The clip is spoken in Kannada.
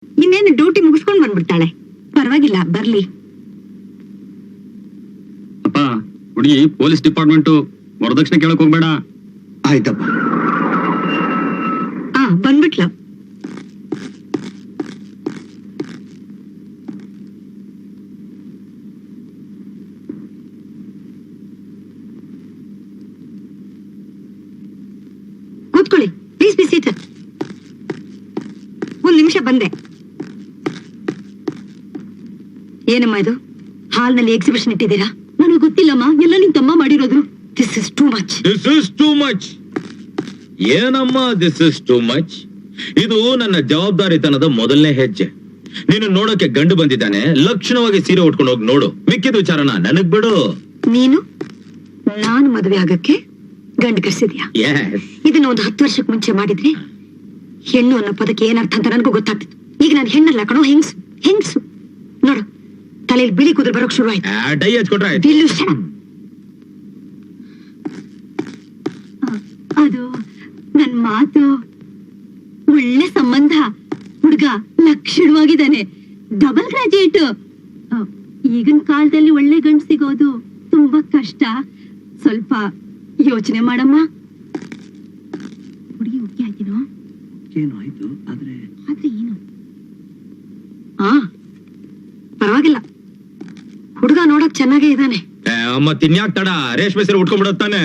ಇನ್ನೇನು ಡ್ಯೂಟಿ ಮುಗಿಸ್ಕೊಂಡ್ ಬಂದ್ಬಿಡ್ತಾಳೆ. ಪರವಾಗಿಲ್ಲ, ಬರ್ಲಿ. ಅಪ್ಪ ಹುಡುಗಿ ಪೊಲೀಸ್ ಡಿಪಾರ್ಟ್ಮೆಂಟ್, ವರದಕ್ಷಿಣೆ ಕೇಳಕ್ ಹೋಗ್ಬೇಡ. ಆಯ್ತಪ್ಪ. ಬಂದ್ಬಿಟ್ಲ. ಕೂತ್ಕೊಳ್ಳಿ, ಪ್ಲೀಸ್ ಬಿ ಸೀಟೆಡ್. ಒಂದ್ ನಿಮಿಷ ಬಂದೆ. ಏನಮ್ಮ ಇದು? ಹಾಲ್ನಲ್ಲಿ ಎಕ್ಸಿಬಿಷನ್ ಇಟ್ಟಿದ್ದೀರಾ? ನನಗೆ ಗೊತ್ತಿಲ್ಲಮ್ಮ, ಎಲ್ಲ ನಿನ್ ತಮ್ಮ ಮಾಡಿರೋದು. This is too much. This is too much. ಏನಮ್ಮ ದಿಸ್ ಇಸ್ ಟೂ ಮಚ್? ಇದು ನನ್ನ ಜವಾಬ್ದಾರಿತನದ ಮೊದಲನೇ ಹೆಜ್ಜೆ. ನೀನು ನೋಡೋಕೆ ಗಂಡು ಬಂದಿದ್ದಾನೆ, ಲಕ್ಷಣವಾಗಿ ಸೀರೆ ಉಟ್ಕೊಂಡು ಹೋಗಿ ನೋಡು. ಮಿಕ್ಕಿದ ವಿಚಾರನ ನನಗ್ ಬಿಡು. ನೀನು ನಾನು ಮದುವೆ ಆಗಕ್ಕೆ ಗಂಡು ಕರ್ಸಿದ್ಯಾ? ಇದನ್ನ ಒಂದು 10 ವರ್ಷಕ್ಕೆ ಮುಂಚೆ ಮಾಡಿದ್ರೆ ಹೆಣ್ಣು ಅನ್ನೋ ಪದಕ್ಕೆ ಏನರ್ಥ ಅಂತ ನನಗೂ ಗೊತ್ತಾಗ್ತಿತ್ತು. ಈಗ ನಾನು ಹೆಣ್ಣಲ್ಲ ಕಣೋ, ಹೆಂಗ್ಸು. ಹೆಂಗ್ಸು ನೋಡು, ತಲೆಯಲ್ಲಿ ಬಿಳಿ ಕೂದಲು ಬರೋಕ್ ಶುರು ಆಯ್ತು. ಡೈ ಹಚ್ಕೊಟ್ರೆ ಅದು ನನ್ ಮಾತು. ಒಳ್ಳೆ ಸಂಬಂಧ. ಹುಡುಗ ಲಕ್ಷಣವಾಗಿದ್ದಾನೆ, ಡಬಲ್ ಗ್ರಾಜುಯೇಟ್. ಈಗಿನ ಕಾಲದಲ್ಲಿ ಒಳ್ಳೆ ಗಂಡು ಸಿಗೋದು ತುಂಬಾ ಕಷ್ಟ. ಸ್ವಲ್ಪ ಯೋಚನೆ ಮಾಡಮ್ಮ. ಹುಡುಗಿ ಓಕೆ ಆಯ್ತಿನೋ? ಏನು ಆಯ್ತು? ಆದ್ರೆ ಏನು? ಪರವಾಗಿಲ್ಲ, ಹುಡುಗ ನೋಡಕ್ ಚೆನ್ನಾಗೇ ಇದ್ದಾನೆ. ಮತ್ತಿನ್ಯಾಕ್ ತಡ, ರೇಷ್ಮೆ ಸೀರೆ ಉಟ್ಕೊಂಡ್ಬಿಡತ್ತಾನೆ.